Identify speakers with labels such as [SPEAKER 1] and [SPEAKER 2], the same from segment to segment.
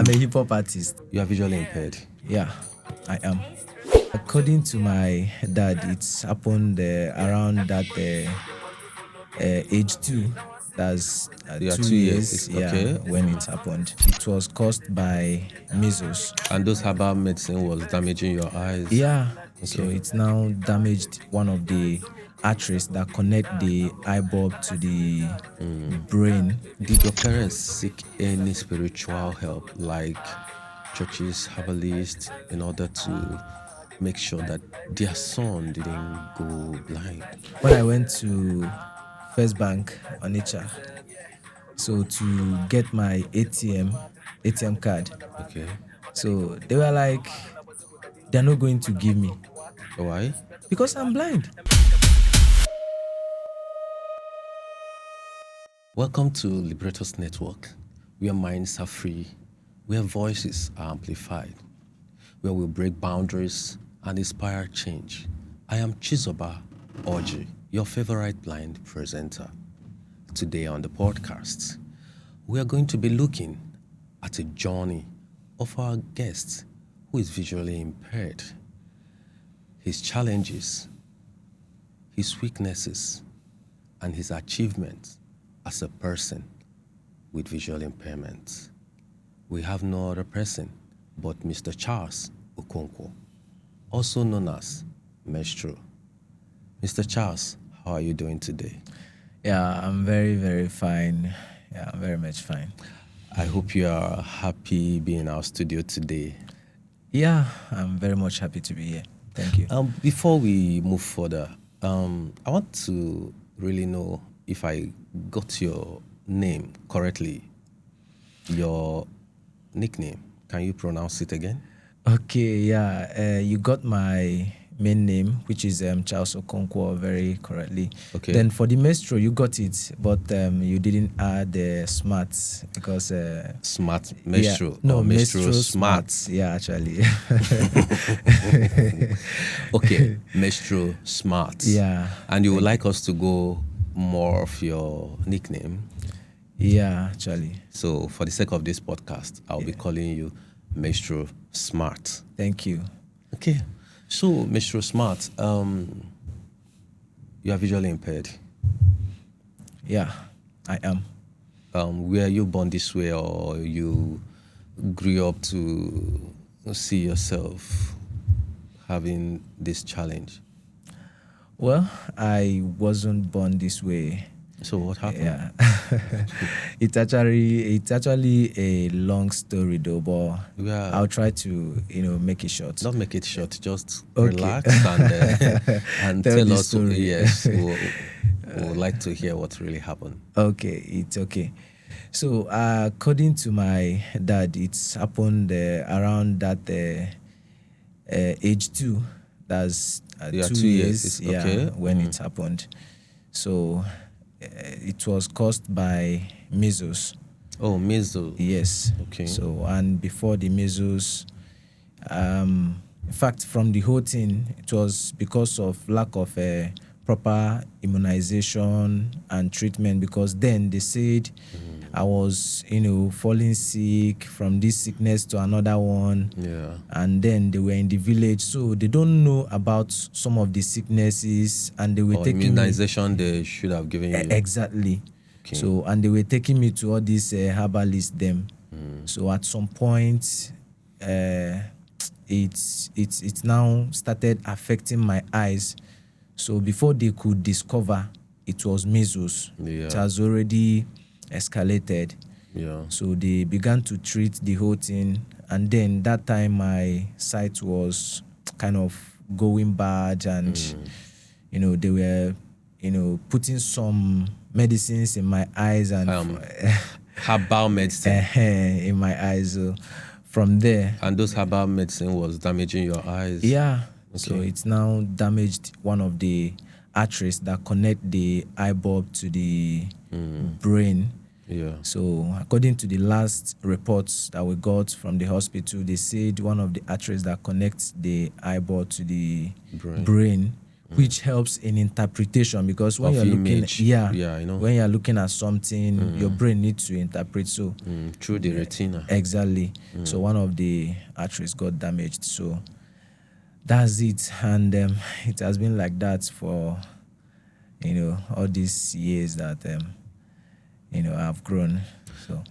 [SPEAKER 1] I'm a hip hop artist.
[SPEAKER 2] You are visually impaired.
[SPEAKER 1] Yeah, I am. According to my dad, it's happened around that age 2. That's
[SPEAKER 2] You are
[SPEAKER 1] 2
[SPEAKER 2] 2 years.
[SPEAKER 1] years,
[SPEAKER 2] Okay.
[SPEAKER 1] when it happened. It was caused by measles.
[SPEAKER 2] And those herbal medicine was damaging your eyes.
[SPEAKER 1] Yeah, so it's now damaged one of the arteries that connect the eye bulb to the brain.
[SPEAKER 2] Did your parents seek any spiritual help, like churches, herbalists, in order to make sure that their son didn't go blind?
[SPEAKER 1] When I went to First Bank Onitsha, so to get my ATM card,
[SPEAKER 2] Okay.
[SPEAKER 1] so they were like, they're not going to give me
[SPEAKER 2] Why?
[SPEAKER 1] because I'm blind.
[SPEAKER 2] Welcome to Liberators Network, where minds are free, where voices are amplified, where we break boundaries and inspire change. I am Chizoba Orji, your favorite blind presenter. Today on the podcast, we are going to be looking at a journey of our guest who is visually impaired, his challenges, his weaknesses, and his achievements as a person with visual impairment. We have no other person but Mr. Charles Okonkwo, also known as Mestro. Mr. Charles, how are you doing today?
[SPEAKER 1] Yeah, I'm very, very fine. Yeah, I'm very much fine.
[SPEAKER 2] I hope you are happy being in our studio today.
[SPEAKER 1] Yeah, I'm very much happy to be here. Thank you.
[SPEAKER 2] Before we move further, I want to really know if I got your name correctly. Your nickname. Can you pronounce it again?
[SPEAKER 1] Okay, yeah. You got my main name, which is Charles Okonkwo, very correctly.
[SPEAKER 2] Okay.
[SPEAKER 1] Then for the Mestro, you got it, but you didn't add Smart because
[SPEAKER 2] Smart Mestro.
[SPEAKER 1] Yeah, no,
[SPEAKER 2] Maestro
[SPEAKER 1] Smart.
[SPEAKER 2] Smart.
[SPEAKER 1] Yeah, actually.
[SPEAKER 2] Okay, Maestro Smart.
[SPEAKER 1] Yeah.
[SPEAKER 2] And you would like us to go more of your nickname?
[SPEAKER 1] Yeah, actually.
[SPEAKER 2] So for the sake of this podcast, I'll be calling you Maestro Smart.
[SPEAKER 1] Thank you.
[SPEAKER 2] Okay. So, Mr. Smart, you are visually impaired.
[SPEAKER 1] Yeah, I am.
[SPEAKER 2] Were you born this way, or you grew up to see yourself having this challenge?
[SPEAKER 1] Well, I wasn't born this way.
[SPEAKER 2] So what happened?
[SPEAKER 1] Yeah, it's actually a long story though, but
[SPEAKER 2] Yeah.
[SPEAKER 1] I'll try to make it short.
[SPEAKER 2] Don't make it short. Just
[SPEAKER 1] Okay.
[SPEAKER 2] relax and
[SPEAKER 1] Tell
[SPEAKER 2] tell
[SPEAKER 1] the
[SPEAKER 2] us.
[SPEAKER 1] story.
[SPEAKER 2] Yes, we would like to hear what really happened.
[SPEAKER 1] Okay, it's okay. So according to my dad, it's happened around that age 2. That's
[SPEAKER 2] Yeah,
[SPEAKER 1] 2
[SPEAKER 2] 2
[SPEAKER 1] years.
[SPEAKER 2] years.
[SPEAKER 1] Yeah,
[SPEAKER 2] Okay.
[SPEAKER 1] when it happened. So it was caused by measles.
[SPEAKER 2] Oh, measles.
[SPEAKER 1] Yes.
[SPEAKER 2] Okay.
[SPEAKER 1] So and before the measles, in fact, from the whole thing, it was because of lack of proper immunization and treatment. Because then they said I was, falling sick from this sickness to another one.
[SPEAKER 2] Yeah.
[SPEAKER 1] And then they were in the village, so they don't know about some of the sicknesses, and they were
[SPEAKER 2] Or
[SPEAKER 1] taking me.
[SPEAKER 2] immunization they should have given you.
[SPEAKER 1] Exactly.
[SPEAKER 2] Okay.
[SPEAKER 1] So, and they were taking me to all these herbalists them. So at some point, it's now started affecting my eyes. So before they could discover it was measles,
[SPEAKER 2] Yeah.
[SPEAKER 1] it has already escalated.
[SPEAKER 2] Yeah.
[SPEAKER 1] So they began to treat the whole thing, and then that time my sight was kind of going bad, and they were putting some medicines in my eyes and
[SPEAKER 2] Herbal medicine.
[SPEAKER 1] in my eyes. So from there,
[SPEAKER 2] And those herbal medicine was damaging your eyes.
[SPEAKER 1] yeah. So
[SPEAKER 2] Okay.
[SPEAKER 1] it's now damaged one of the arteries that connect the eye bulb to the brain.
[SPEAKER 2] Yeah.
[SPEAKER 1] So according to the last reports that we got from the hospital, they said one of the arteries that connects the eyeball to the brain which helps in interpretation, because when
[SPEAKER 2] Of
[SPEAKER 1] you're looking,
[SPEAKER 2] image. Yeah,
[SPEAKER 1] when you're looking at something, your brain needs to interpret. So
[SPEAKER 2] through the retina.
[SPEAKER 1] exactly. So one of the arteries got damaged. So that's it, and it has been like that for all these years that I've grown. So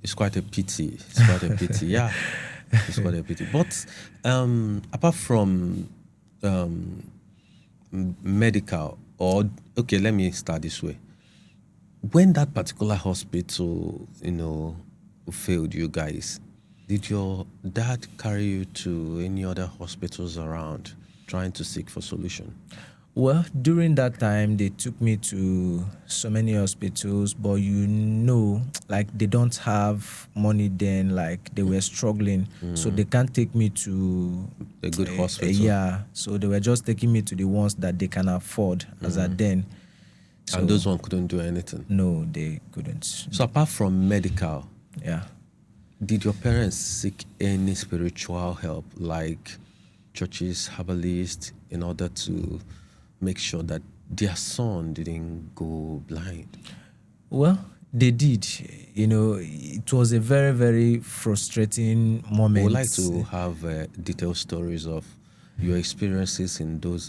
[SPEAKER 2] It's quite a pity. It's quite a pity. Yeah, it's quite a pity. But apart from medical, or okay, let me start this way. When that particular hospital, failed you guys, did your dad carry you to any other hospitals around trying to seek for solution?
[SPEAKER 1] well, during that time, they took me to so many hospitals, but like they don't have money then, like they were struggling, so they can't take me to
[SPEAKER 2] A good hospital?
[SPEAKER 1] yeah, so they were just taking me to the ones that they can afford as at then. So
[SPEAKER 2] And those one couldn't do anything.
[SPEAKER 1] no, they couldn't.
[SPEAKER 2] So apart from medical,
[SPEAKER 1] Yeah.
[SPEAKER 2] did your parents seek any spiritual help, like churches, herbalists, in order to make sure that their son didn't go blind?
[SPEAKER 1] Well, they did. It was a very, very frustrating moment.
[SPEAKER 2] We would like to have detailed stories of your experiences in those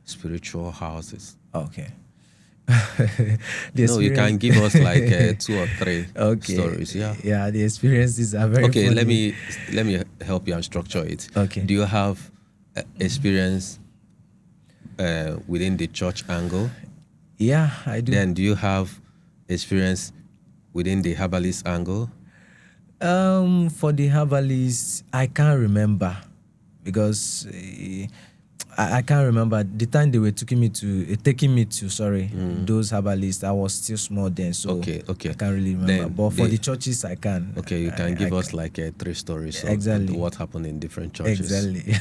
[SPEAKER 2] spiritual houses.
[SPEAKER 1] Okay.
[SPEAKER 2] No, you can give us like 2 or 3
[SPEAKER 1] Okay.
[SPEAKER 2] stories. Yeah.
[SPEAKER 1] Yeah, the experiences are very
[SPEAKER 2] Okay,
[SPEAKER 1] funny.
[SPEAKER 2] let me help you and structure it.
[SPEAKER 1] Okay.
[SPEAKER 2] Do you have experience within the church angle?
[SPEAKER 1] Yeah, I do.
[SPEAKER 2] Then do you have experience within the herbalist angle?
[SPEAKER 1] For the herbalist, I can't remember, because I can't remember the time they were taking me to those herbalists. I was still small then, so
[SPEAKER 2] Okay.
[SPEAKER 1] I can't really remember.
[SPEAKER 2] Then
[SPEAKER 1] But for the churches, I can.
[SPEAKER 2] Okay, you can give us like 3 stories of
[SPEAKER 1] Exactly.
[SPEAKER 2] what happened in different churches.
[SPEAKER 1] Exactly.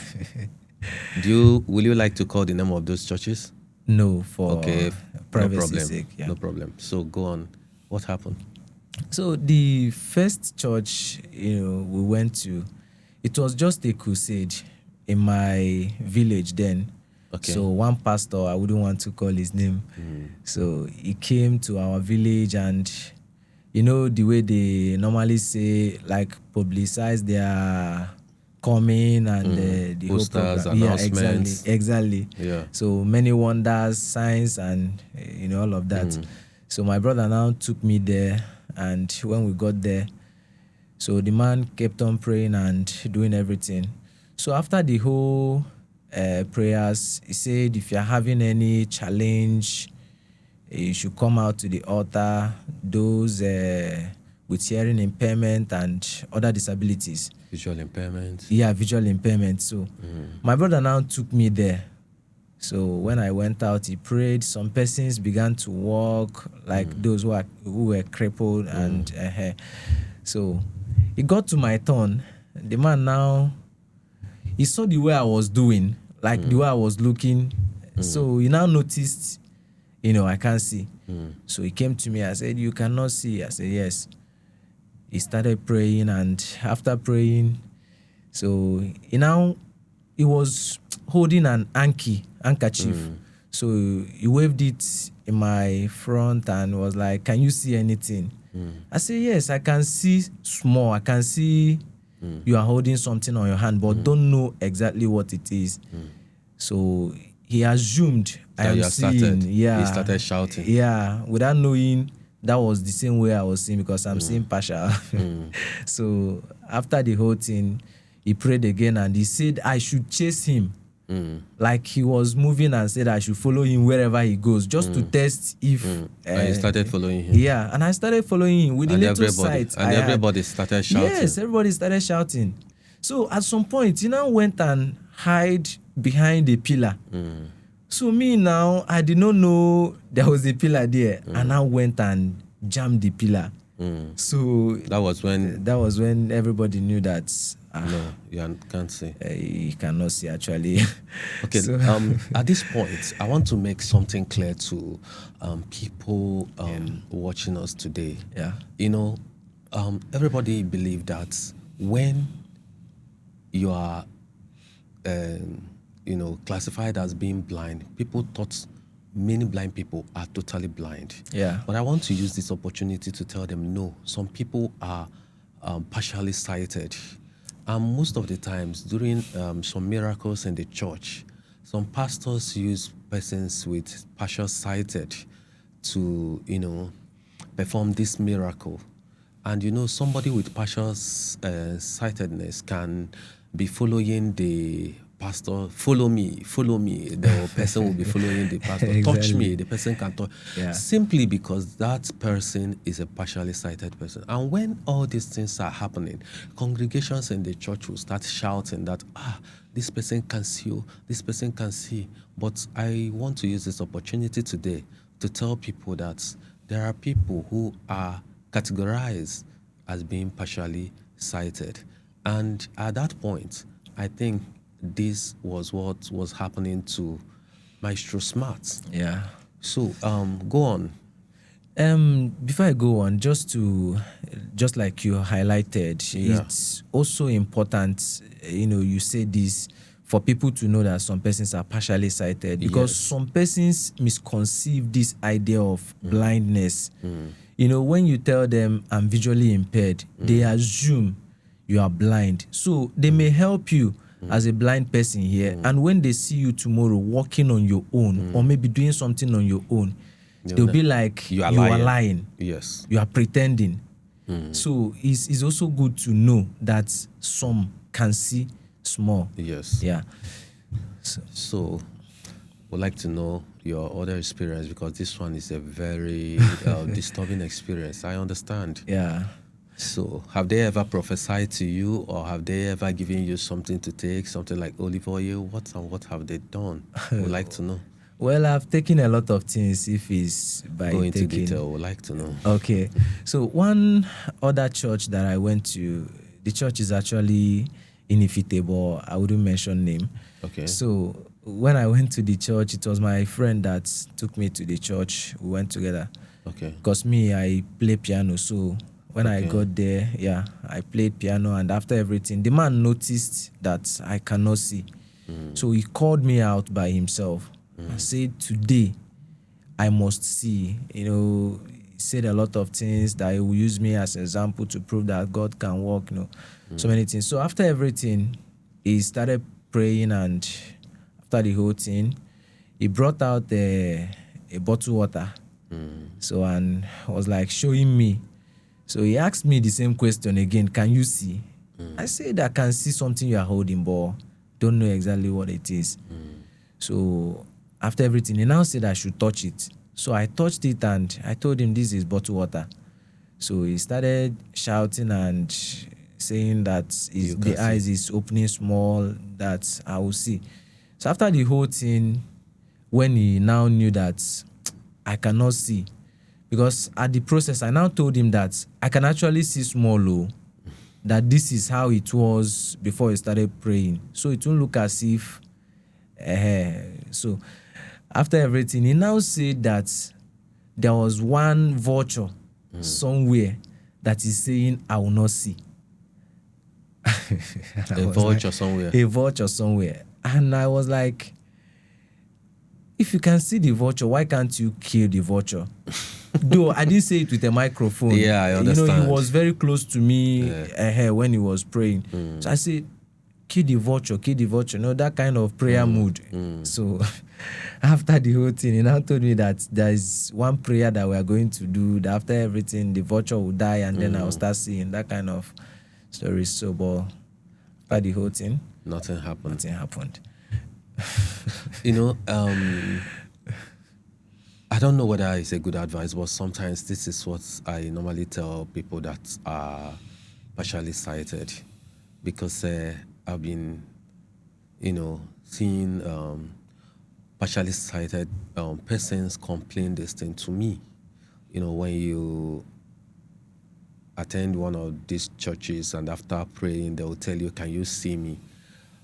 [SPEAKER 2] Will you like to call the name of those churches?
[SPEAKER 1] No, for
[SPEAKER 2] Okay,
[SPEAKER 1] privacy
[SPEAKER 2] no problem.
[SPEAKER 1] sake. Yeah.
[SPEAKER 2] No problem. So go on. What happened?
[SPEAKER 1] So the first church, we went to, it was just a crusade in my village then.
[SPEAKER 2] Okay.
[SPEAKER 1] So one pastor, I wouldn't want to call his name. So he came to our village, and the way they normally say, like, publicize their coming and the whole
[SPEAKER 2] Posters,
[SPEAKER 1] program. Yeah,
[SPEAKER 2] announcements.
[SPEAKER 1] exactly.
[SPEAKER 2] Yeah.
[SPEAKER 1] So many wonders, signs, and all of that. So my brother now took me there, and when we got there, so the man kept on praying and doing everything. So after the whole prayers, he said, if you're having any challenge, you should come out to the altar. Those with hearing impairment and other disabilities.
[SPEAKER 2] Visual impairment.
[SPEAKER 1] Yeah, visual impairment. So my brother now took me there. So when I went out, he prayed. Some persons began to walk, like those who were crippled, and so it got to my turn. The man now, he saw the way I was doing, like the way I was looking. So he now noticed, I can't see. So he came to me. I said, "You cannot see?" I said, "Yes." He started praying, and after praying, so he was holding an handkerchief. So he waved it in my front and was like, "Can you see anything?" I said, "Yes, I can see small. I can see you are holding something on your hand, but don't know exactly what it is." So he assumed I am seeing. Yeah.
[SPEAKER 2] He started shouting.
[SPEAKER 1] Yeah, without knowing that was the same way I was seeing, because I'm seeing partial. So after the whole thing, he prayed again, and he said I should chase him. Like he was moving, and said I should follow him wherever he goes, just to test if.
[SPEAKER 2] And you started following him.
[SPEAKER 1] Yeah, and I started following him with the little sight.
[SPEAKER 2] And everybody started shouting.
[SPEAKER 1] Yes, everybody started shouting. So at some point, he now went and hid behind a pillar. So me now, I did not know there was a pillar there, and I went and jammed the pillar. So
[SPEAKER 2] that was when
[SPEAKER 1] everybody knew that
[SPEAKER 2] no, you can't see.
[SPEAKER 1] You cannot see, actually.
[SPEAKER 2] Okay.
[SPEAKER 1] So,
[SPEAKER 2] at this point, I want to make something clear to people watching us today.
[SPEAKER 1] Yeah.
[SPEAKER 2] Everybody believe that when you are classified as being blind. People thought many blind people are totally blind.
[SPEAKER 1] Yeah.
[SPEAKER 2] But I want to use this opportunity to tell them, no, some people are partially sighted. And most of the times during some miracles in the church, some pastors use persons with partial sighted to, perform this miracle. And somebody with partial sightedness can be following the pastor, follow me. The person will be following the pastor, touch me, the person can touch.
[SPEAKER 1] Yeah.
[SPEAKER 2] Simply because that person is a partially sighted person. And when all these things are happening, congregations in the church will start shouting that, this person can see, this person can see. But I want to use this opportunity today to tell people that there are people who are categorized as being partially sighted. And at that point, I think this was what was happening to Maestro Smart.
[SPEAKER 1] Yeah.
[SPEAKER 2] So, go on.
[SPEAKER 1] Before I go on, just like you highlighted,
[SPEAKER 2] Yeah.
[SPEAKER 1] it's also important, you say this for people to know that some persons are partially sighted, because
[SPEAKER 2] Yes.
[SPEAKER 1] some persons misconceive this idea of blindness. When you tell them I'm visually impaired, they assume you are blind. So they may help you as a blind person here, and when they see you tomorrow walking on your own or maybe doing something on your own, they'll be like,
[SPEAKER 2] You are
[SPEAKER 1] lying.
[SPEAKER 2] Yes.
[SPEAKER 1] You are pretending. So it's also good to know that some can see small.
[SPEAKER 2] Yes.
[SPEAKER 1] Yeah.
[SPEAKER 2] So, would like to know your other experience, because this one is a very disturbing experience. I understand.
[SPEAKER 1] Yeah.
[SPEAKER 2] So, have they ever prophesied to you, or have they ever given you something to take, something like olive oil? What have they done? Would like to know.
[SPEAKER 1] Well, I've taken a lot of things. If it's by
[SPEAKER 2] Go into
[SPEAKER 1] taking
[SPEAKER 2] detail. Would like to know.
[SPEAKER 1] Okay. So one other church that I went to, the church is actually inevitable. I wouldn't mention name.
[SPEAKER 2] Okay.
[SPEAKER 1] So when I went to the church, it was my friend that took me to the church. We went together.
[SPEAKER 2] Okay.
[SPEAKER 1] Because me, I play piano. So when I
[SPEAKER 2] Okay.
[SPEAKER 1] got there, I played piano. And after everything, the man noticed that I cannot see. So he called me out by himself and said, today, I must see. He said a lot of things that he will use me as an example to prove that God can work, so many things. So after everything, he started praying, and after the whole thing, he brought out a bottle water. So, and was like showing me. So he asked me the same question again, can you see? I said, I can see something you are holding, but don't know exactly what it is. So after everything, he now said I should touch it. So I touched it, and I told him this is bottled water. So he started shouting and saying that the eyes is opening small, that I will see. So after the whole thing, when he now knew that I cannot see, because at the process, I now told him that I can actually see small, that this is how it was before he started praying. So it won't look as if, so after everything, he now said that there was one vulture somewhere that is saying, I will not see.
[SPEAKER 2] A vulture somewhere.
[SPEAKER 1] A vulture somewhere. And I was like, if you can see the vulture, why can't you kill the vulture? Though I didn't say it with a microphone.
[SPEAKER 2] Yeah, I understand.
[SPEAKER 1] He was very close to me when he was praying. So I said, kill the vulture, that kind of prayer mood. So after the whole thing, he now told me that there is one prayer that we are going to do, that after everything, the vulture will die, and then I'll start seeing that kind of story. So, but after the whole thing,
[SPEAKER 2] nothing happened. I don't know whether it's a good advice, but sometimes this is what I normally tell people that are partially sighted, because I've been, seeing partially sighted persons complain this thing to me. When you attend one of these churches and after praying, they will tell you, can you see me?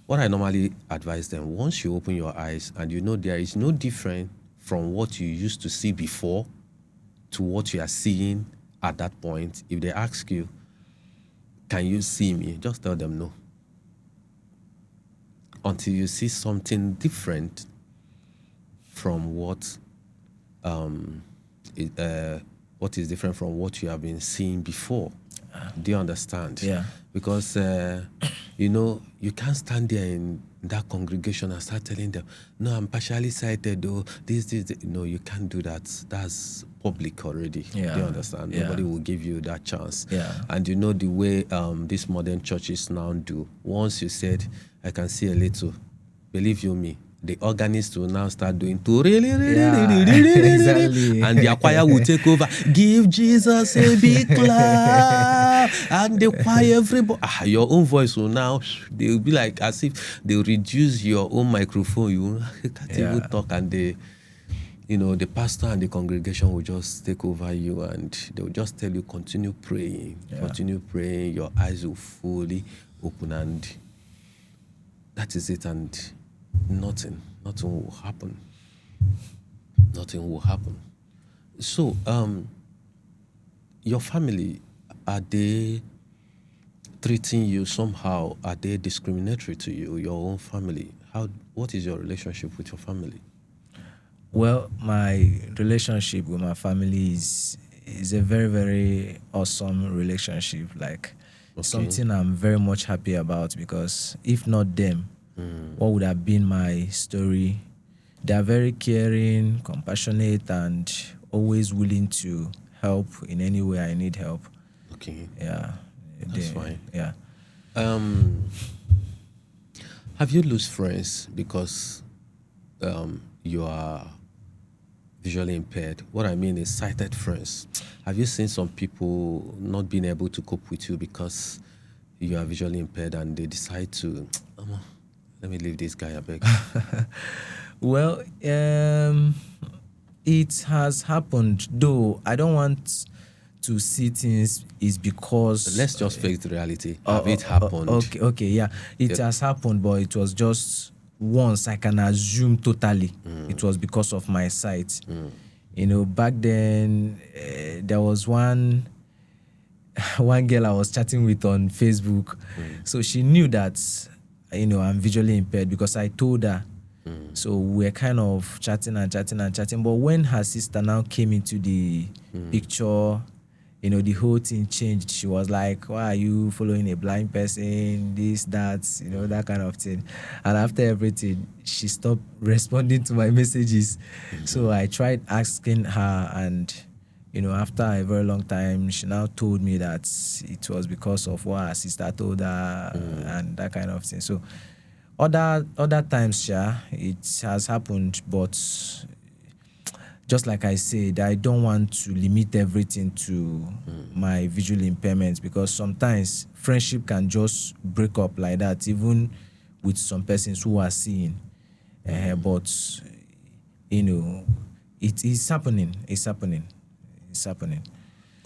[SPEAKER 2] What I normally advise them, once you open your eyes and there is no difference from what you used to see before to what you are seeing at that point, if they ask you, can you see me? Just tell them no. until you see something different from what is different from what you have been seeing before. Do you understand?
[SPEAKER 1] Yeah.
[SPEAKER 2] Because you can't stand there in that congregation and start telling them, no, I'm partially sighted, though this. No, you can't do that. That's public already.
[SPEAKER 1] Yeah.
[SPEAKER 2] Do you understand?
[SPEAKER 1] Yeah.
[SPEAKER 2] Nobody will give you that chance.
[SPEAKER 1] Yeah.
[SPEAKER 2] And you know the way these modern churches now do. Once you said, I can see a little, believe you me, the organist will now start doing
[SPEAKER 1] Exactly.
[SPEAKER 2] and the choir will take over. Give Jesus a big clap, and the choir, everybody, your own voice will now. They will be like as if they will reduce your own microphone. You can't even talk, and the pastor and the congregation will just take over you, and they will just tell you continue praying, continue praying. Your eyes will fully open, and that is it, and nothing will happen. Nothing will happen. So, your family, are they treating you somehow? Are they discriminatory to you, your own family? What is your relationship with your family?
[SPEAKER 1] Well, my relationship with my family is a very, very awesome relationship. Like something I'm very much happy about, because if not them, what would have been my story? They are very caring, compassionate, and always willing to help in any way I need help.
[SPEAKER 2] Okay.
[SPEAKER 1] Yeah.
[SPEAKER 2] That's fine.
[SPEAKER 1] Yeah.
[SPEAKER 2] Have you lost friends because you are visually impaired? What I mean is sighted friends. Have you seen some people not being able to cope with you because you are visually impaired, and they decide to, let me leave this guy a bit?
[SPEAKER 1] Well, it has happened, though I don't want to see things is because
[SPEAKER 2] Let's just face the reality. Have it happened?
[SPEAKER 1] Okay, yeah. It has happened, but it was just once. I can assume totally it was because of my sight. Back then, there was one girl I was chatting with on Facebook. So she knew that, I'm visually impaired because I told her. So we're kind of chatting. But when her sister now came into the picture, the whole thing changed. She was like, why are you following a blind person? This, that, that kind of thing. And after everything, she stopped responding to my messages. So I tried asking her, and after a very long time, she now told me that it was because of what her sister told her and that kind of thing. So other times, it has happened, but just like I said, I don't want to limit everything to my visual impairments, because sometimes friendship can just break up like that, even with some persons who are seeing. But it is happening. It's happening.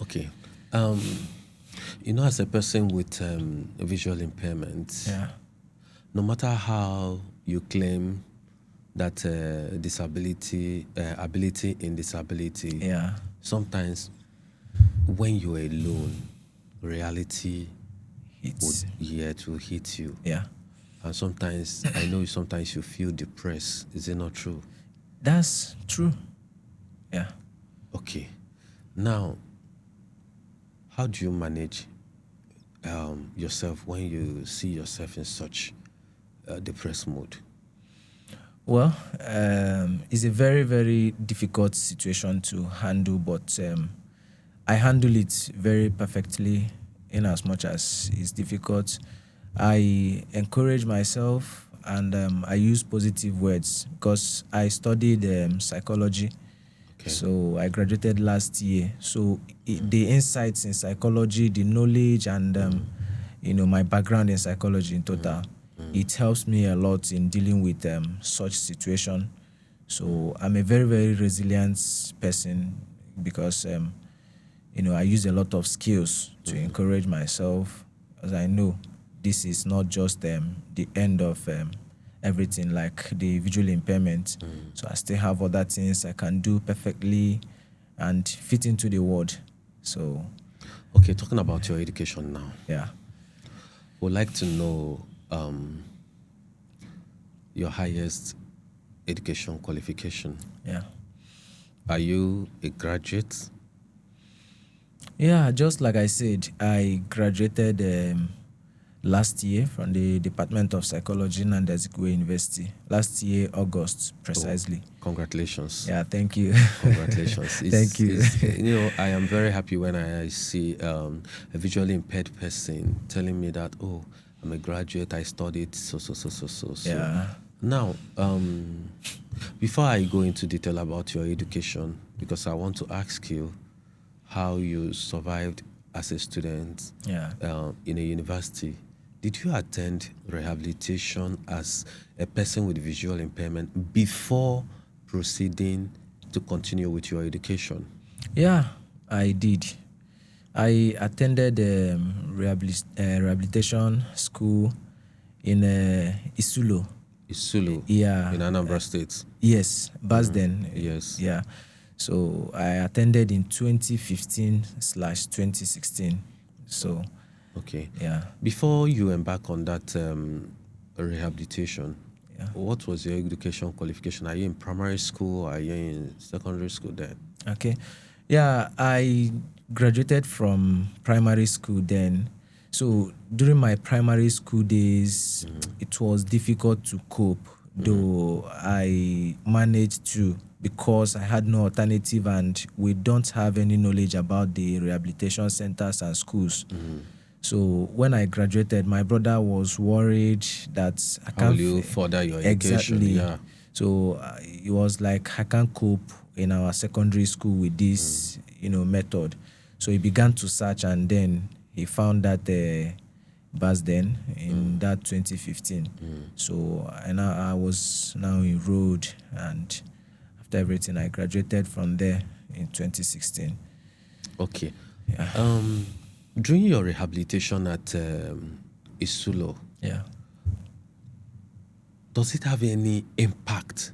[SPEAKER 2] Okay. As a person with visual impairment, no matter how you claim that disability, ability in disability, sometimes when you're alone, reality will hit you.
[SPEAKER 1] Yeah.
[SPEAKER 2] And sometimes, I know sometimes you feel depressed. Is it not true?
[SPEAKER 1] That's true. Yeah.
[SPEAKER 2] Okay. Now, how do you manage yourself when you see yourself in such depressed mood?
[SPEAKER 1] Well, it's a very, very difficult situation to handle, but I handle it very perfectly, in as much as it's difficult. I encourage myself, and I use positive words, because I studied psychology.
[SPEAKER 2] Okay.
[SPEAKER 1] So I graduated last year. So the insights in psychology, the knowledge, and my background in psychology in total, it helps me a lot in dealing with such situation. So I'm a very, very resilient person, because I use a lot of skills to encourage myself, as I know this is not just the end of everything, like the visual impairment. So I still have other things I can do perfectly and fit into the world. So
[SPEAKER 2] okay, talking about your education now.
[SPEAKER 1] Yeah.
[SPEAKER 2] Would like to know your highest education qualification?
[SPEAKER 1] Yeah.
[SPEAKER 2] Are you a graduate?
[SPEAKER 1] Yeah, just like I said, I graduated last year from the Department of Psychology in Ezekwe University. Last year, August,
[SPEAKER 2] Oh,
[SPEAKER 1] precisely.
[SPEAKER 2] congratulations.
[SPEAKER 1] Yeah, thank you.
[SPEAKER 2] Congratulations.
[SPEAKER 1] Thank you.
[SPEAKER 2] I am very happy when I see a visually impaired person telling me that, oh, I'm a graduate, I studied so.
[SPEAKER 1] Yeah.
[SPEAKER 2] Now, before I go into detail about your education, because I want to ask you how you survived as a student
[SPEAKER 1] Yeah.
[SPEAKER 2] in a university. Did you attend rehabilitation as a person with visual impairment before proceeding to continue with your education?
[SPEAKER 1] Yeah, I did. I attended rehabilitation school in Isulo.
[SPEAKER 2] Isulu
[SPEAKER 1] Yeah.
[SPEAKER 2] in Anambra State.
[SPEAKER 1] Yes, Basden.
[SPEAKER 2] Yes.
[SPEAKER 1] Yeah. So I attended in 2015/2016. So
[SPEAKER 2] Okay.
[SPEAKER 1] yeah.
[SPEAKER 2] Before you embark on that rehabilitation,
[SPEAKER 1] Yeah.
[SPEAKER 2] what was your education qualification? Are you in primary school? Are you in secondary school then?
[SPEAKER 1] Okay. Yeah, I graduated from primary school then. So during my primary school days, it was difficult to cope, though I managed to because I had no alternative and we don't have any knowledge about the rehabilitation centers and schools. So when I graduated, my brother was worried that I
[SPEAKER 2] How will
[SPEAKER 1] can't
[SPEAKER 2] you further your education?
[SPEAKER 1] exactly.
[SPEAKER 2] Yeah.
[SPEAKER 1] So he was like, I can't cope in our secondary school with this, method. So he began to search, and then he found that Basden in that 2015. So I was now enrolled, and after everything, I graduated from there in 2016.
[SPEAKER 2] Okay.
[SPEAKER 1] Yeah.
[SPEAKER 2] During your rehabilitation at Isulo,
[SPEAKER 1] Yeah.
[SPEAKER 2] does it have any impact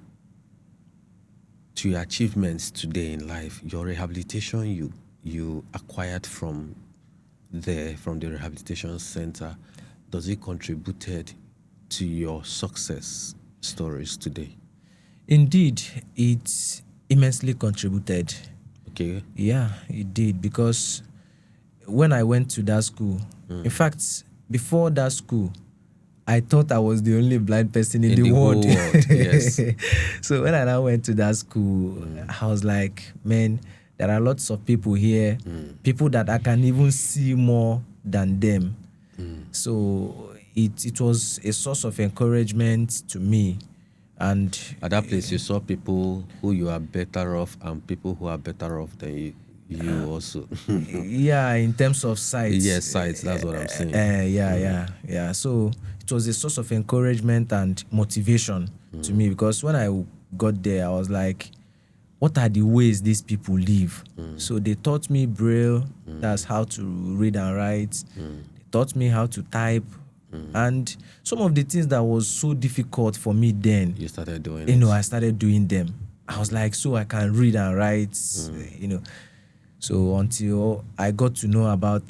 [SPEAKER 2] to your achievements today in life? Your rehabilitation you acquired from the rehabilitation center, does it contributed to your success stories today?
[SPEAKER 1] Indeed, it immensely contributed.
[SPEAKER 2] Okay.
[SPEAKER 1] Yeah, it did, because when I went to that school, in fact, before that school, I thought I was the only blind person in the world.
[SPEAKER 2] whole world, yes.
[SPEAKER 1] So when I now went to that school, I was like, man, there are lots of people here, people that I can even see more than them. So it was a source of encouragement to me. And
[SPEAKER 2] At that place, you saw people who you are better off and people who are better off than you also.
[SPEAKER 1] yeah, in terms of sight.
[SPEAKER 2] Yes, sight, that's what I'm saying.
[SPEAKER 1] Yeah. So it was a source of encouragement and motivation to me, because when I got there, I was like, what are the ways these people live? So they taught me Braille, that's how to read and write. They taught me how to type. And some of the things that was so difficult for me then,
[SPEAKER 2] You started doing
[SPEAKER 1] you know,
[SPEAKER 2] it.
[SPEAKER 1] I started doing them. I was like, so I can read and write, So until I got to know about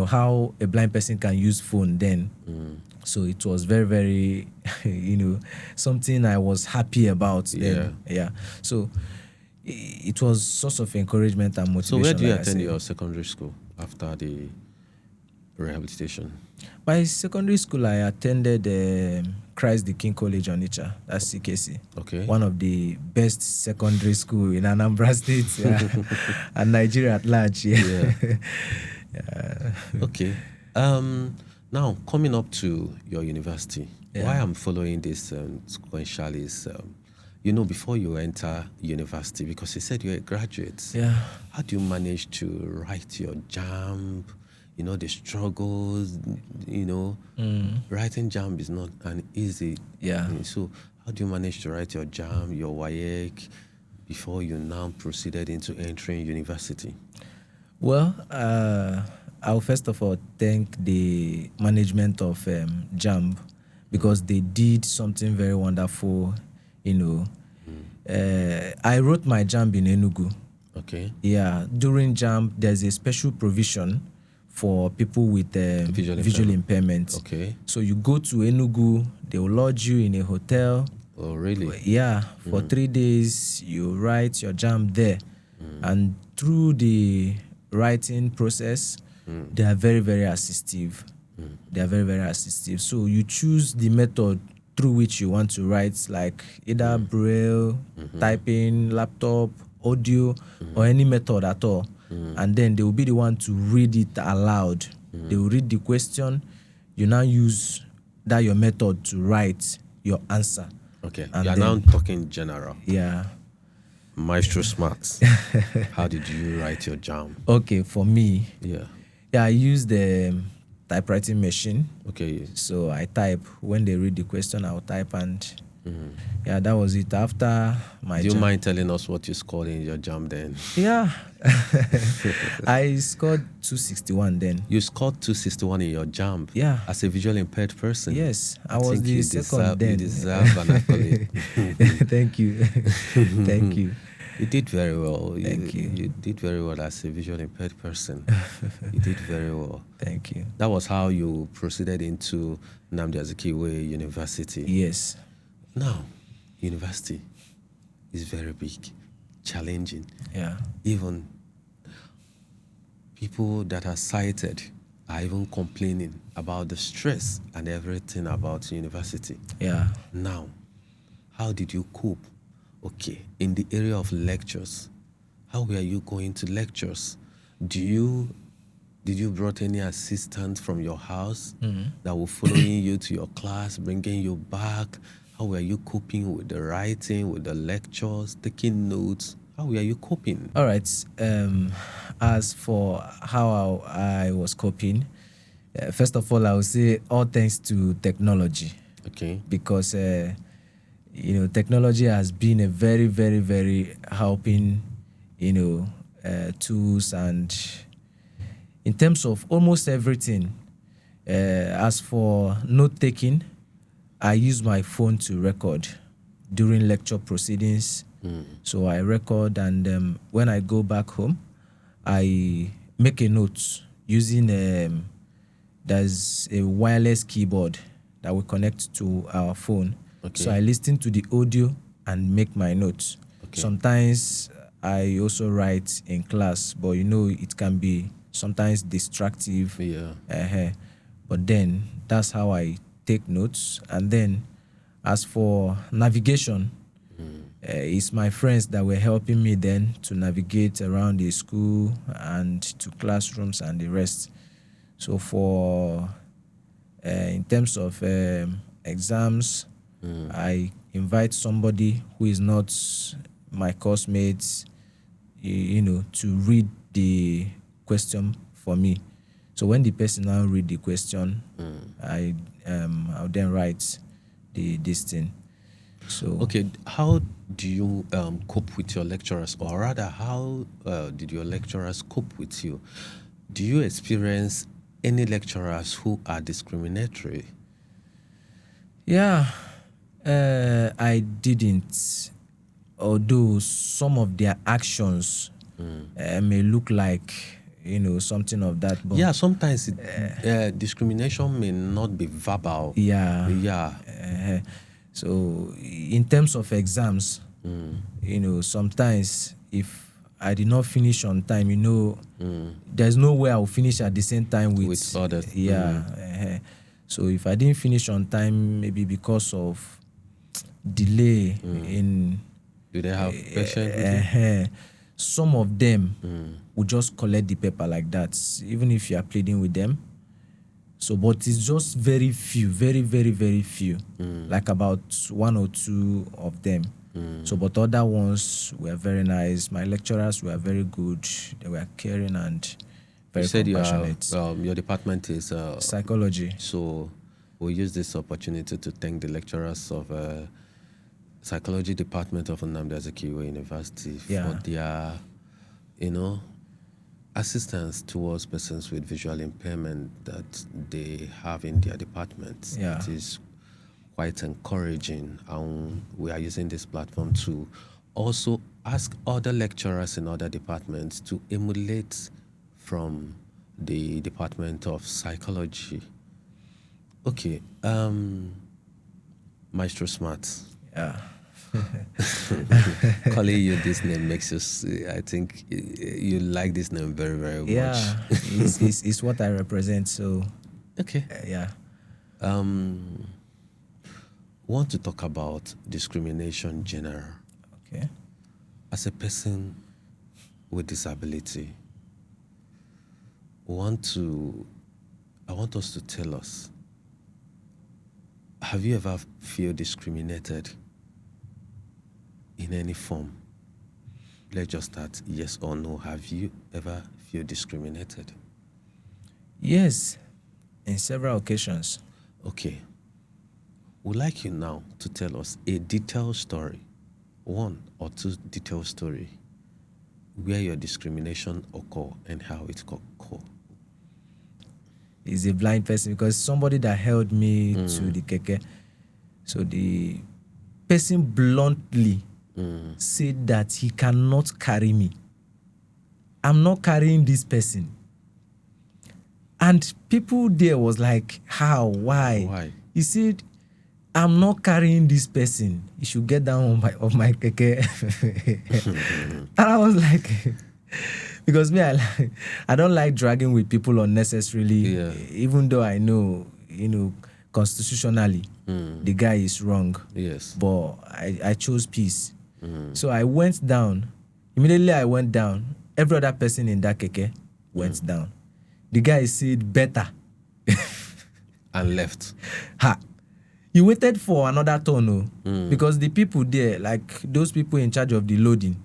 [SPEAKER 1] how a blind person can use phone then. So it was very, very, something I was happy about then. Yeah. So it was source of encouragement and motivation.
[SPEAKER 2] So where do you
[SPEAKER 1] like I
[SPEAKER 2] attend
[SPEAKER 1] said.
[SPEAKER 2] your secondary school after the rehabilitation?
[SPEAKER 1] My secondary school, I attended Christ the King College Onitsha, that's CKC.
[SPEAKER 2] Okay.
[SPEAKER 1] One of the best secondary school in Anambra State, and Nigeria at large. Yeah.
[SPEAKER 2] Okay. Now, coming up to your university, why I'm following this sequentially is, before you enter university, because you said you're a graduate,
[SPEAKER 1] Yeah.
[SPEAKER 2] how do you manage to write your JAMB? The struggles, writing JAMB is not an easy thing. So how do you manage to write your JAMB, your WAEC, before you now proceeded into entering university?
[SPEAKER 1] Well, I'll first of all thank the management of JAMB, because they did something very wonderful. I wrote my JAMB in Enugu.
[SPEAKER 2] Okay.
[SPEAKER 1] Yeah, during JAMB, there's a special provision for people with
[SPEAKER 2] Visual
[SPEAKER 1] visual
[SPEAKER 2] impairment.
[SPEAKER 1] impairment.
[SPEAKER 2] Okay.
[SPEAKER 1] So you go to Enugu, they will lodge you in a hotel.
[SPEAKER 2] Oh, really?
[SPEAKER 1] Yeah, for 3 days you write your jam there, and through the writing process, they are very very assistive. They are very very assistive. So you choose the method through which you want to write, like either braille, typing, laptop, audio, or any method at all, and then they will be the one to read it aloud. They will read the question. You now use that your method to write your answer.
[SPEAKER 2] Okay.
[SPEAKER 1] And
[SPEAKER 2] You are
[SPEAKER 1] then,
[SPEAKER 2] now talking general.
[SPEAKER 1] yeah.
[SPEAKER 2] Maestro Smart. How did you write your jam?
[SPEAKER 1] Okay, for me,
[SPEAKER 2] Yeah.
[SPEAKER 1] I use the typewriting machine.
[SPEAKER 2] Okay.
[SPEAKER 1] So I type. When they read the question, I'll type, and that was it. After my
[SPEAKER 2] Do you
[SPEAKER 1] jam,
[SPEAKER 2] mind telling us what you scored in your jam then?
[SPEAKER 1] yeah, I scored 261 then.
[SPEAKER 2] You scored 261 in your jam.
[SPEAKER 1] Yeah.
[SPEAKER 2] As a visually impaired person.
[SPEAKER 1] Yes, I
[SPEAKER 2] I
[SPEAKER 1] was
[SPEAKER 2] think
[SPEAKER 1] the
[SPEAKER 2] you
[SPEAKER 1] second
[SPEAKER 2] deserve, you
[SPEAKER 1] then.
[SPEAKER 2] deserve an accolade.
[SPEAKER 1] Thank you. Thank you.
[SPEAKER 2] You did very well.
[SPEAKER 1] Thank you.
[SPEAKER 2] You did very well as a visually impaired person. You did very well.
[SPEAKER 1] Thank you.
[SPEAKER 2] That was how you proceeded into Nnamdi Azikiwe University.
[SPEAKER 1] Yes.
[SPEAKER 2] Now, university is very big, challenging.
[SPEAKER 1] Yeah.
[SPEAKER 2] Even people that are sighted are even complaining about the stress and everything about university.
[SPEAKER 1] Yeah.
[SPEAKER 2] Now, how did you cope? Okay, in the area of lectures, how were you going to lectures? Did you brought any assistant from your house that were following you to your class, bringing you back? How were you coping with the writing, with the lectures, taking notes? How were you coping?
[SPEAKER 1] All right. As for how I was coping, first of all, I would say all thanks to technology.
[SPEAKER 2] Okay.
[SPEAKER 1] Because technology has been a very, very, very helping, tools, and in terms of almost everything. As for note taking, I use my phone to record during lecture proceedings. So I record, and when I go back home, I make a note using there's a wireless keyboard that we connect to our phone.
[SPEAKER 2] Okay.
[SPEAKER 1] So I listen to the audio and make my notes.
[SPEAKER 2] Okay.
[SPEAKER 1] Sometimes I also write in class, but it can be sometimes distractive.
[SPEAKER 2] Yeah.
[SPEAKER 1] But then that's how I take notes. And then as for navigation, it's my friends that were helping me then to navigate around the school and to classrooms and the rest. So for in terms of exams, I invite somebody who is not my course mates, to read the question for me. So when the person now read the question, I'll then write this thing. So
[SPEAKER 2] Okay, how do you cope with your lecturers, or rather, how did your lecturers cope with you? Do you experience any lecturers who are discriminatory?
[SPEAKER 1] Yeah, I didn't. Although some of their actions may look like something of that, but
[SPEAKER 2] Yeah, sometimes discrimination may not be verbal. Yeah.
[SPEAKER 1] So in terms of exams, sometimes if I did not finish on time, there's no way I'll finish at the same time with
[SPEAKER 2] others.
[SPEAKER 1] So if I didn't finish on time, maybe because of delay in
[SPEAKER 2] Do they have patience with you?
[SPEAKER 1] some of them will just collect the paper like that, even if you are pleading with them. So, but it's just very few, very, very, very few, like about one or two of them. So, but other ones were very nice. My lecturers were very good. They were caring and very
[SPEAKER 2] You said
[SPEAKER 1] compassionate.
[SPEAKER 2] your department is
[SPEAKER 1] Psychology.
[SPEAKER 2] So we'll use this opportunity to thank the lecturers of psychology department of Nnamdi Azikiwe University for their, assistance towards persons with visual impairment that they have in their department.
[SPEAKER 1] Yeah.
[SPEAKER 2] It is quite encouraging, and we are using this platform to also ask other lecturers in other departments to emulate from the Department of Psychology. Okay, Maestro Smart.
[SPEAKER 1] Yeah.
[SPEAKER 2] Calling you this name makes us, I think you like this name very, very much.
[SPEAKER 1] Yeah, it's what I represent. So
[SPEAKER 2] Okay.
[SPEAKER 1] yeah.
[SPEAKER 2] Want to talk about discrimination general.
[SPEAKER 1] Okay.
[SPEAKER 2] As a person with disability, I want us to tell us, have you ever feel discriminated in any form? Let's just start yes or no. Have you ever feel discriminated?
[SPEAKER 1] Yes, in several occasions.
[SPEAKER 2] Okay. We'd like you now to tell us a detailed story, one or two detailed story, where your discrimination occur and how it occur.
[SPEAKER 1] He's a blind person because somebody that held me to the keke. So the person bluntly said that he cannot carry me. I'm not carrying this person. And people there was like, how? Why?
[SPEAKER 2] Why?
[SPEAKER 1] He said, I'm not carrying this person. You should get down on my keke. And I was like, because me, I don't like dragging with people unnecessarily,
[SPEAKER 2] Yeah.
[SPEAKER 1] even though I know, constitutionally, the guy is wrong.
[SPEAKER 2] Yes.
[SPEAKER 1] But I chose peace. So I went down. Immediately I went down. Every other person in that keke went down. The guy said, better.
[SPEAKER 2] And left.
[SPEAKER 1] Ha. He waited for another turn, because the people there, like those people in charge of the loading,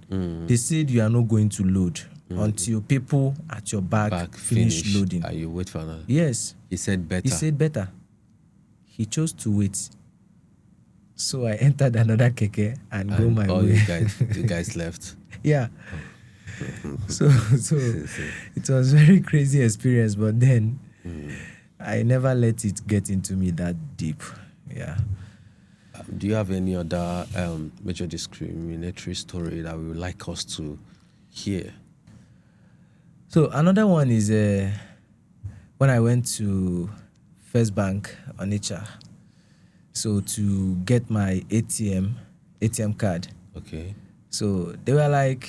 [SPEAKER 1] they said you are not going to load until people at your back finish loading.
[SPEAKER 2] You wait for another.
[SPEAKER 1] Yes.
[SPEAKER 2] He said better.
[SPEAKER 1] He said better. He chose to wait. So I entered another keke and go my
[SPEAKER 2] all
[SPEAKER 1] way.
[SPEAKER 2] you guys left.
[SPEAKER 1] Yeah. So it was very crazy experience, but then I never let it get into me that deep. Yeah.
[SPEAKER 2] Do you have any other major discriminatory story that we would like us to hear?
[SPEAKER 1] So another one is when I went to First Bank Onitsha, so to get my ATM card.
[SPEAKER 2] Okay.
[SPEAKER 1] So they were like,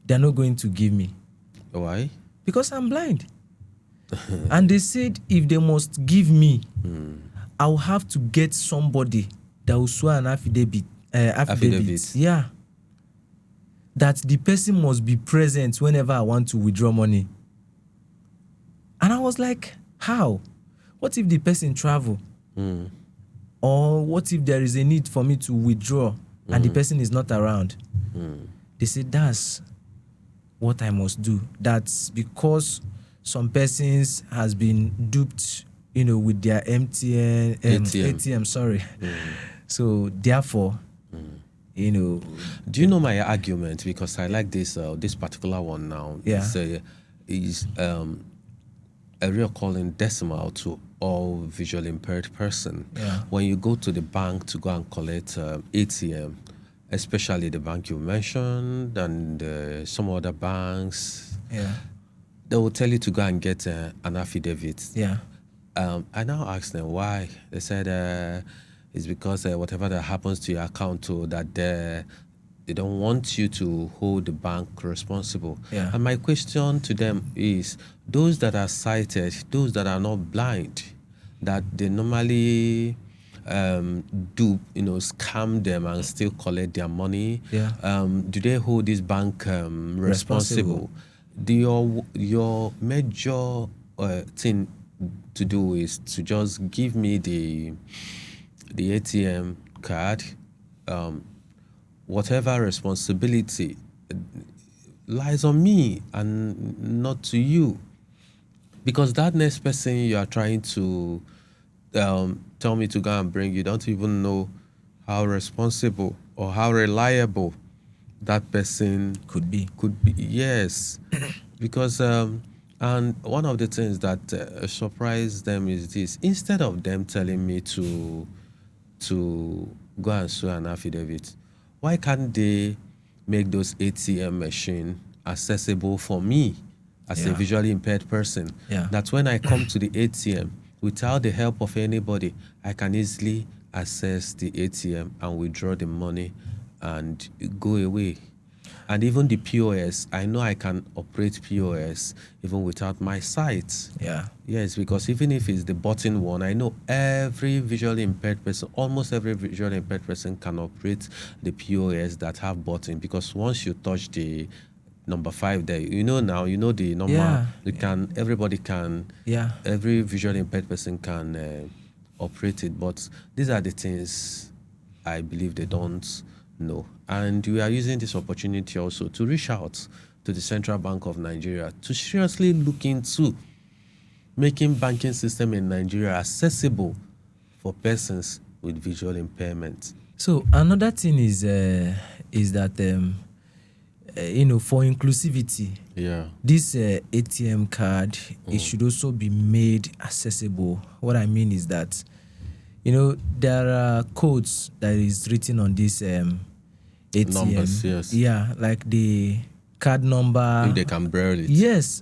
[SPEAKER 1] they're not going to give me
[SPEAKER 2] Why?
[SPEAKER 1] because I'm blind. And they said if they must give me, I'll have to get somebody that will swear an affidavit.
[SPEAKER 2] Affidavit.
[SPEAKER 1] Yeah. That the person must be present whenever I want to withdraw money. And I was like, how? What if the person travel? Or what if there is a need for me to withdraw and the person is not around? They said that's what I must do. That's because some persons has been duped, with their ATM, sorry. So therefore,
[SPEAKER 2] Do you know my argument? Because I like this particular one now.
[SPEAKER 1] Yeah.
[SPEAKER 2] Is a recalling decimal to all visually impaired person.
[SPEAKER 1] Yeah.
[SPEAKER 2] When you go to the bank to go and collect ATM, especially the bank you mentioned and some other banks,
[SPEAKER 1] yeah,
[SPEAKER 2] they will tell you to go and get an affidavit.
[SPEAKER 1] yeah,
[SPEAKER 2] I now asked them why. They said it's because whatever that happens to your account, that they don't want you to hold the bank responsible.
[SPEAKER 1] Yeah.
[SPEAKER 2] And my question to them is, those that are sighted, those that are not blind, that they normally do, scam them and still collect their money.
[SPEAKER 1] Yeah.
[SPEAKER 2] Do they hold this bank responsible? Your major thing to do is to just give me the ATM card. Whatever responsibility lies on me and not to you, because that next person you are trying to tell me to go and bring, you don't even know how responsible or how reliable that person
[SPEAKER 1] could be.
[SPEAKER 2] Yes. Because and one of the things that surprised them is this: instead of them telling me to go and swear an affidavit, why can't they make those ATM machine accessible for me as a visually impaired person.
[SPEAKER 1] Yeah.
[SPEAKER 2] That when I come to the ATM, without the help of anybody, I can easily access the ATM and withdraw the money and go away. And even the POS, I know I can operate POS even without my sight.
[SPEAKER 1] Yeah.
[SPEAKER 2] Yes, because even if it's the button one, I know every visually impaired person, almost every visually impaired person can operate the POS that have button, because once you touch the number 5 there, now, the normal,
[SPEAKER 1] Yeah.
[SPEAKER 2] everybody can,
[SPEAKER 1] Yeah.
[SPEAKER 2] every visually impaired person can operate it. But these are the things I believe they don't know. And we are using this opportunity also to reach out to the Central Bank of Nigeria to seriously look into making banking system in Nigeria accessible for persons with visual impairment.
[SPEAKER 1] So another thing is that for inclusivity, this ATM card, it should also be made accessible. What I mean is that there are codes that is written on this ATM.
[SPEAKER 2] Numbers, yes.
[SPEAKER 1] Yeah, like the card number.
[SPEAKER 2] If they can braille it.
[SPEAKER 1] Yes.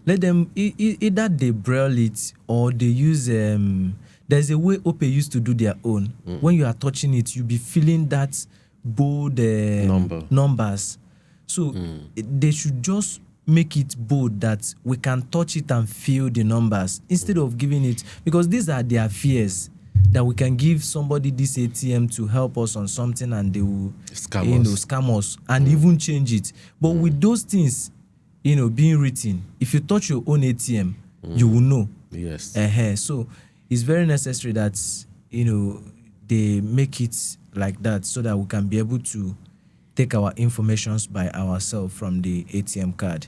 [SPEAKER 1] Let them either they braille it or they use there's a way Opay used to do their own. When you are touching it, you'll be feeling that bold numbers. So they should just make it bold that we can touch it and feel the numbers instead of giving it, because these are their fears, that we can give somebody this ATM to help us on something and they will scam us and even change it. But with those things being written, if you touch your own ATM, you will know.
[SPEAKER 2] Yes.
[SPEAKER 1] So it's very necessary that they make it like that so that we can be able to take our informations by ourselves from the ATM card.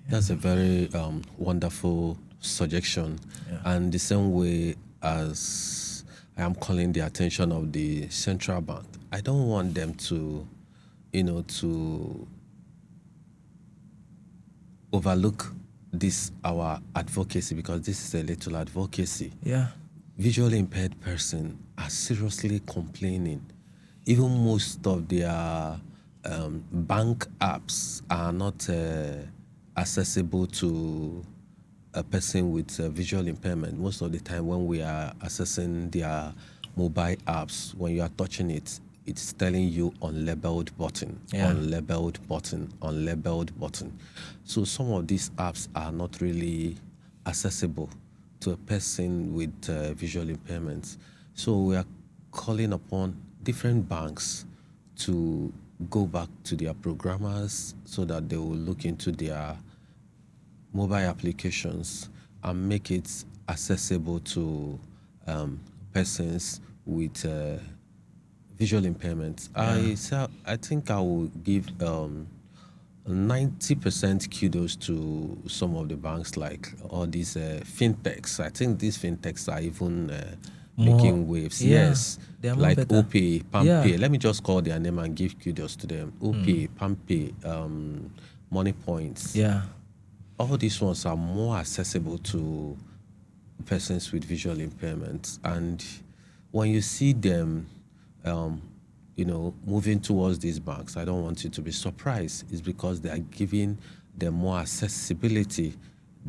[SPEAKER 2] That's a very wonderful suggestion. And the same way as I am calling the attention of the central bank, I don't want them to overlook this, our advocacy, because this is a little advocacy.
[SPEAKER 1] Yeah.
[SPEAKER 2] Visually impaired person are seriously complaining. Even most of their bank apps are not accessible to a person with visual impairment. Most of the time when we are accessing their mobile apps, when you are touching it, it's telling you unlabeled button, unlabeled button, unlabeled button. So some of these apps are not really accessible to a person with visual impairments. So we are calling upon different banks to go back to their programmers so that they will look into their mobile applications and make it accessible to persons with visual impairments. I think I will give 90% kudos to some of the banks, like all these fintechs. I think these fintechs are even making waves. Yes, like Opay, PamPay. Let me just call their name and give kudos to them. Opay, PamPay, Money Points.
[SPEAKER 1] Yeah.
[SPEAKER 2] All these ones are more accessible to persons with visual impairments. And when you see them, moving towards these banks, I don't want you to be surprised. It's because they are giving them more accessibility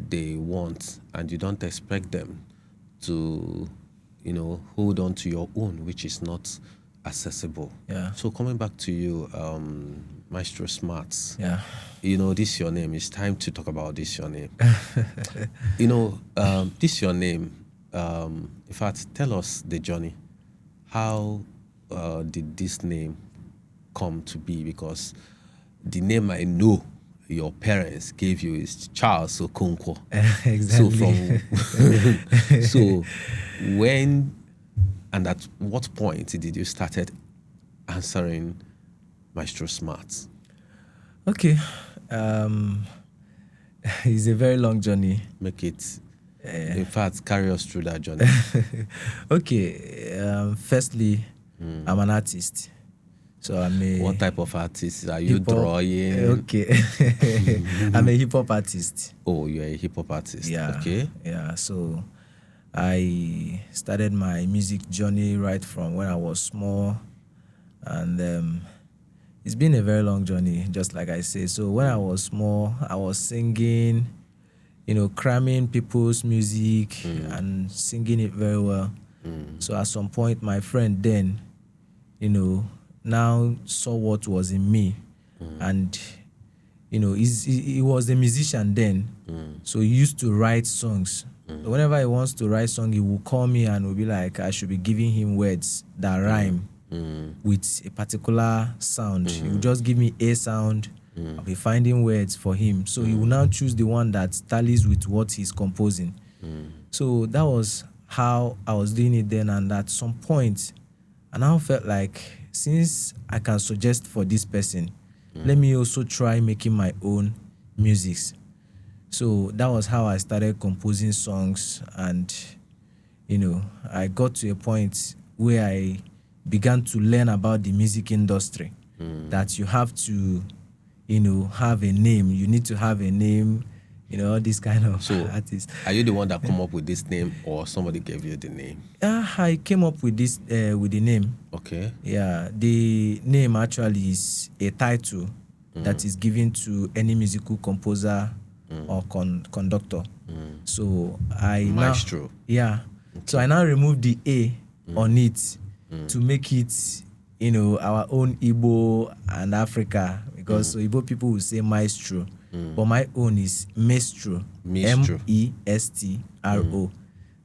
[SPEAKER 2] they want, and you don't expect them to, hold on to your own, which is not accessible.
[SPEAKER 1] Yeah.
[SPEAKER 2] So coming back to you, Maestro Smart.
[SPEAKER 1] Yeah.
[SPEAKER 2] This your name. It's time to talk about this your name. This your name. In fact, tell us the journey. How did this name come to be? Because the name I know your parents gave you is Charles Okonkwo.
[SPEAKER 1] Exactly.
[SPEAKER 2] So when and at what point did you started answering Maestro Smart?
[SPEAKER 1] Okay. It's a very long journey.
[SPEAKER 2] Make it, in fact, carry us through that journey.
[SPEAKER 1] Okay. Firstly, I'm an artist. So I'm a...
[SPEAKER 2] What type of artist? Are you drawing?
[SPEAKER 1] Okay. I'm a hip-hop artist.
[SPEAKER 2] Oh, you're a hip-hop artist.
[SPEAKER 1] Yeah.
[SPEAKER 2] Okay.
[SPEAKER 1] Yeah. So I started my music journey right from when I was small. And It's been a very long journey, just like I say. So when I was small, I was singing, cramming people's music and singing it very well. So at some point, my friend then, now saw what was in me, and he was a musician then, so he used to write songs. So whenever he wants to write song, he will call me and will be like, I should be giving him words that rhyme with a particular sound. He will just give me a sound. I'll be finding words for him. So he will now choose the one that tallies with what he's composing. So that was how I was doing it then. And at some point, I now felt like, since I can suggest for this person, let me also try making my own music. So that was how I started composing songs, and I got to a point where I began to learn about the music industry, that you have to have a name. You need to have a name, all these kind of artists.
[SPEAKER 2] Are you the one that come up with this name, or somebody gave you the name?
[SPEAKER 1] I came up with this with the name.
[SPEAKER 2] Okay.
[SPEAKER 1] Yeah, the name actually is a title that is given to any musical composer or conductor. So
[SPEAKER 2] Maestro.
[SPEAKER 1] now, yeah. Okay. So I now remove the A on it to make it, our own Igbo and Africa, because so Igbo people will say Maestro, but my own is Mestro.
[SPEAKER 2] Mestro.
[SPEAKER 1] Mestro.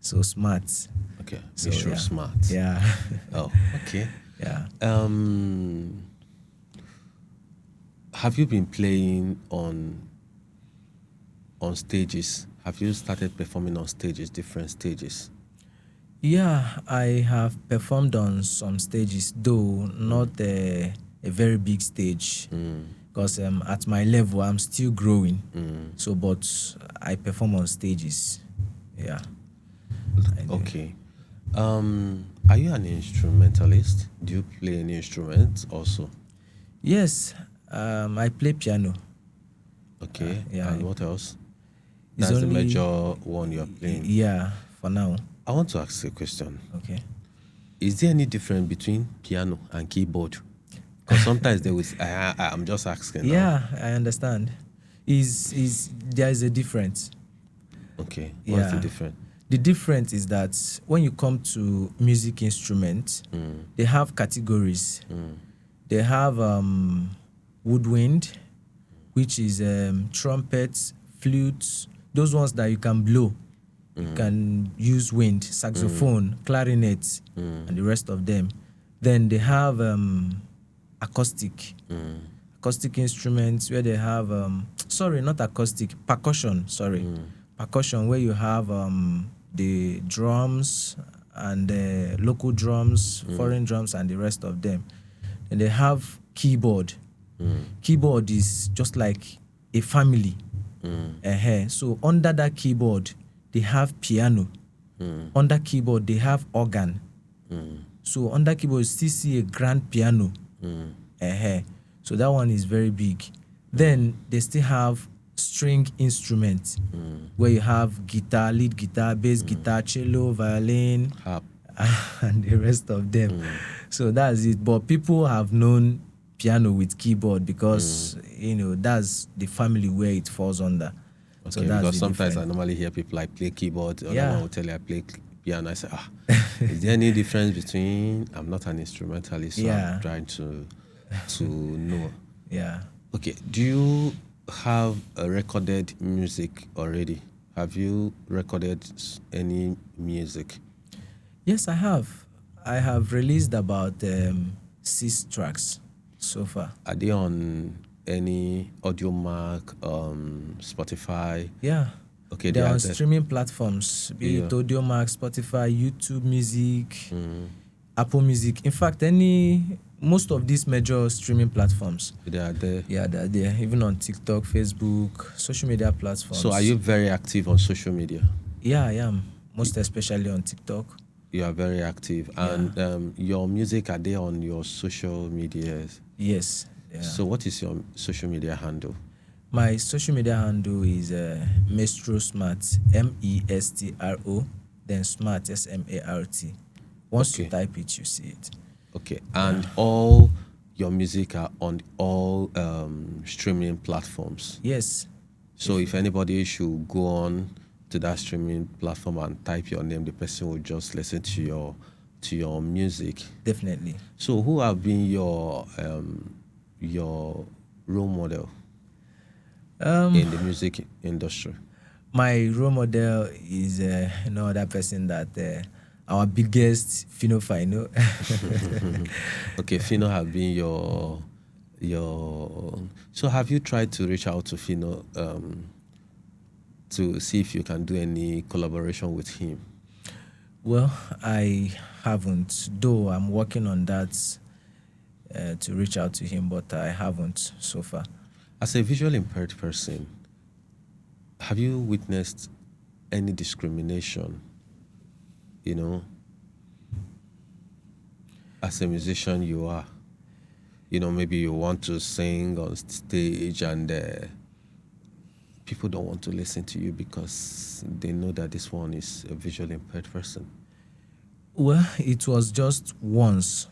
[SPEAKER 1] So Smart.
[SPEAKER 2] Okay.
[SPEAKER 1] So,
[SPEAKER 2] Maestro Smart.
[SPEAKER 1] Yeah.
[SPEAKER 2] Oh, okay.
[SPEAKER 1] Yeah.
[SPEAKER 2] Have you been playing on stages? Have you started performing on stages, different stages?
[SPEAKER 1] Yeah, I have performed on some stages, though not a very big stage, because at my level I'm still growing. So, but I perform on stages. Yeah.
[SPEAKER 2] Okay. Are you an instrumentalist? Do you play any instrument also?
[SPEAKER 1] Yes, I play piano.
[SPEAKER 2] Okay.
[SPEAKER 1] Yeah.
[SPEAKER 2] And what else?
[SPEAKER 1] It's
[SPEAKER 2] That's the
[SPEAKER 1] only-
[SPEAKER 2] major one you're playing.
[SPEAKER 1] Yeah, for now.
[SPEAKER 2] I want to ask a question.
[SPEAKER 1] Okay.
[SPEAKER 2] Is there any difference between piano and keyboard? Because sometimes they will say, I'm just asking.
[SPEAKER 1] Yeah, I understand. There is a difference.
[SPEAKER 2] Okay. What's the
[SPEAKER 1] Yeah.
[SPEAKER 2] difference?
[SPEAKER 1] The difference is that when you come to music instruments, they have categories. They have woodwind, which is trumpets, flutes, those ones that you can blow. You can use wind, saxophone, clarinet, and the rest of them. Then they have acoustic. Acoustic instruments where they have not acoustic, percussion, percussion, where you have the drums and the local drums, foreign drums, and the rest of them. And they have keyboard. Keyboard is just like a family. So under that keyboard they have piano. Under keyboard they have organ. So under keyboard you still see a grand piano. So that one is very big. Then they still have string instruments, where you have guitar, lead guitar, bass guitar, cello, violin,
[SPEAKER 2] Harp.
[SPEAKER 1] and the rest of them. So that's it. But people have known piano with keyboard because that's the family where it falls under.
[SPEAKER 2] Okay,
[SPEAKER 1] So that's
[SPEAKER 2] because
[SPEAKER 1] the
[SPEAKER 2] sometimes I
[SPEAKER 1] difference.
[SPEAKER 2] normally hear people like play keyboard, the other
[SPEAKER 1] Yeah.
[SPEAKER 2] one will tell you I play piano. I say, is there any difference between? I'm not an instrumentalist, so
[SPEAKER 1] Yeah.
[SPEAKER 2] I'm trying to know.
[SPEAKER 1] Yeah.
[SPEAKER 2] Okay, do you have a recorded music already? Have you recorded any music?
[SPEAKER 1] Yes, I have. I have released about 6 tracks so far.
[SPEAKER 2] Are they on any audio mark, Spotify?
[SPEAKER 1] Yeah.
[SPEAKER 2] Okay,
[SPEAKER 1] They're
[SPEAKER 2] they are
[SPEAKER 1] on
[SPEAKER 2] there.
[SPEAKER 1] streaming platforms, be it
[SPEAKER 2] Yeah.
[SPEAKER 1] Audiomack, Spotify, YouTube Music, Apple Music. In fact, most of these major streaming platforms,
[SPEAKER 2] They are there.
[SPEAKER 1] yeah, they're there. Even on TikTok, Facebook, social media platforms.
[SPEAKER 2] So are you very active on social media?
[SPEAKER 1] Yeah, I am. Most especially on TikTok.
[SPEAKER 2] You are very active, and your music, are they on your social medias?
[SPEAKER 1] Yes. Yeah.
[SPEAKER 2] So what is your social media handle?
[SPEAKER 1] My social media handle is Maestro Smart, Mestro, then Smart, Smart. Once you
[SPEAKER 2] Okay.
[SPEAKER 1] type it, you see it.
[SPEAKER 2] Okay, and all your music are on all streaming platforms.
[SPEAKER 1] Yes,
[SPEAKER 2] So if anybody should go on to that streaming platform and type your name, the person will just listen to your music.
[SPEAKER 1] definitely.
[SPEAKER 2] So who have been your role model in the music industry?
[SPEAKER 1] My role model is no other person that our biggest Fino.
[SPEAKER 2] Okay, Fino have been your. So have you tried to reach out to Fino to see if you can do any collaboration with him?
[SPEAKER 1] Well, I haven't, though I'm working on that to reach out to him, but I haven't so far.
[SPEAKER 2] As a visually impaired person, have you witnessed any discrimination? You know, as a musician, you are. You know, maybe you want to sing on stage and people don't want to listen to you because they know that this one is a visually impaired person.
[SPEAKER 1] Well, it was just once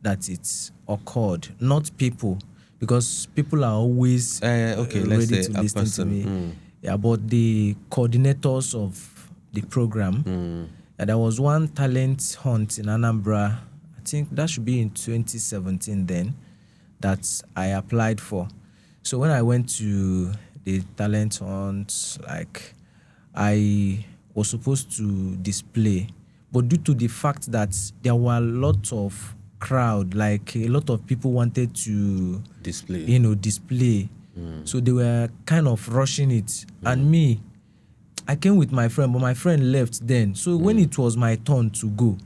[SPEAKER 1] that it occurred, not people, because people are always
[SPEAKER 2] Okay, let's
[SPEAKER 1] ready
[SPEAKER 2] say
[SPEAKER 1] to
[SPEAKER 2] a
[SPEAKER 1] listen to me.
[SPEAKER 2] person.
[SPEAKER 1] Yeah, but the coordinators of the program, there was one talent hunt in Anambra. I think that should be in 2017 then, that I applied for. So when I went to the talent hunt, like I was supposed to display, but due to the fact that there were a lot of crowd, like a lot of people wanted to
[SPEAKER 2] Display.
[SPEAKER 1] display, so they were kind of rushing it, and me, I came with my friend, but my friend left then. So when it was my turn to go,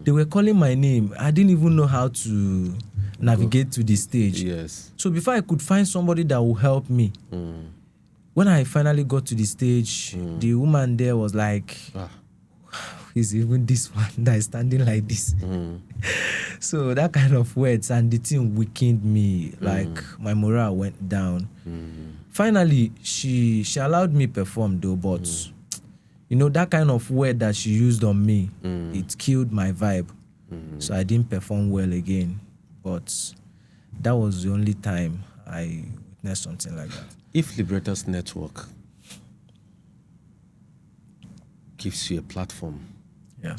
[SPEAKER 1] they were calling my name. I didn't even know how to navigate to the stage.
[SPEAKER 2] Yes.
[SPEAKER 1] So before I could find somebody that would help me, when I finally got to the stage, the woman there was like,
[SPEAKER 2] Ah.
[SPEAKER 1] is even this one that is standing like this? So that kind of words and the thing weakened me. Like my morale went down. Finally, she allowed me perform though, but that kind of word that she used on me, it killed my vibe. So I didn't perform well again. But that was the only time I witnessed something like that.
[SPEAKER 2] If Liberators Network gives you a platform
[SPEAKER 1] Yeah.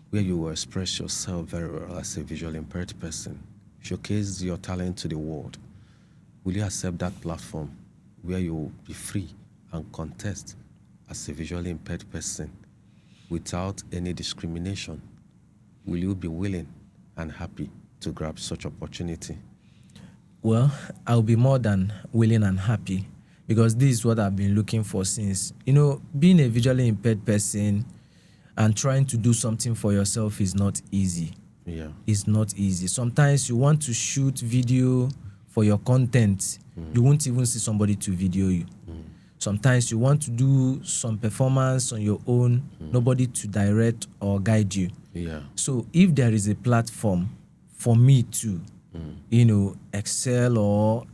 [SPEAKER 2] where you will express yourself very well as a visually impaired person, showcase your talent to the world, will you accept that platform where you will be free and contest as a visually impaired person without any discrimination? Will you be willing and happy to grab such opportunity?
[SPEAKER 1] Well, I'll be more than willing and happy, because this is what I've been looking for since. Being a visually impaired person and trying to do something for yourself is not easy.
[SPEAKER 2] Yeah.
[SPEAKER 1] It's not easy. Sometimes you want to shoot video for your content. You won't even see somebody to video you. Sometimes you want to do some performance on your own, nobody to direct or guide you.
[SPEAKER 2] Yeah.
[SPEAKER 1] So if there is a platform for me to, excel, or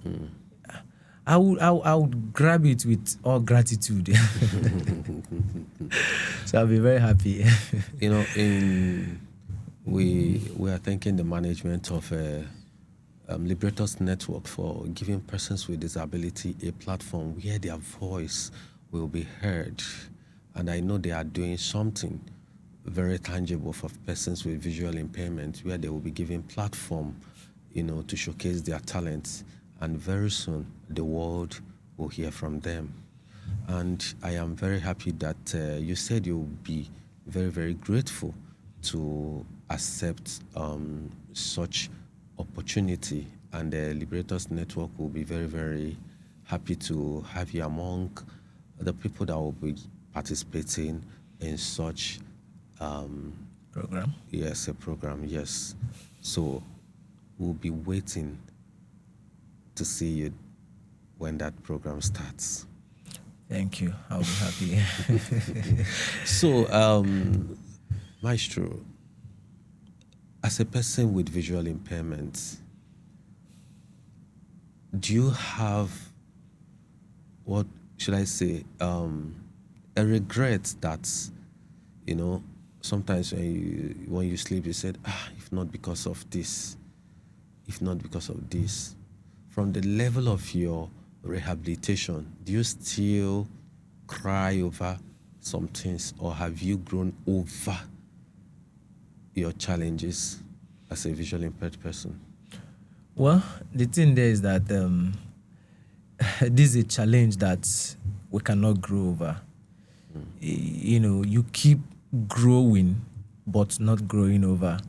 [SPEAKER 1] I would grab it with all gratitude. So I'll be very happy.
[SPEAKER 2] We are thanking the management of Liberators Network for giving persons with disability a platform where their voice will be heard. And I know they are doing something very tangible for persons with visual impairment, where they will be given platform, to showcase their talents. And very soon, the world will hear from them. And I am very happy that you said you'll be very, very grateful to accept such opportunity. And the Liberators Network will be very, very happy to have you among the people that will be participating in such
[SPEAKER 1] Program.
[SPEAKER 2] Yes, a program, yes. So we'll be waiting to see you when that program starts.
[SPEAKER 1] Thank you. I'll be happy.
[SPEAKER 2] So, Maestro, as a person with visual impairment, do you have, what should I say, a regret that, sometimes when you sleep, you said, if not because of this, if not because of this? From the level of your rehabilitation, do you still cry over some things, or have you grown over your challenges as a visually impaired person?
[SPEAKER 1] Well, the thing there is that this is a challenge that we cannot grow over. You know, you keep growing, but not growing over.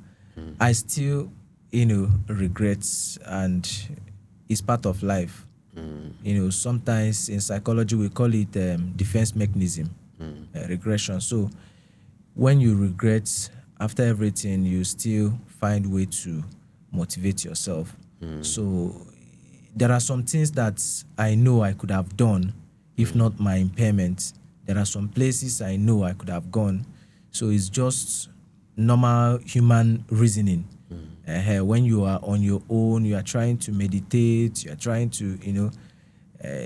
[SPEAKER 1] I still, regrets, and it's part of life. You know, sometimes in psychology we call it defense mechanism, regression. So when you regret after everything, you still find way to motivate yourself. So there are some things that I know I could have done if not my impairment. There are some places I know I could have gone. So it's just normal human reasoning. When you are on your own, you are trying to meditate, you are trying to,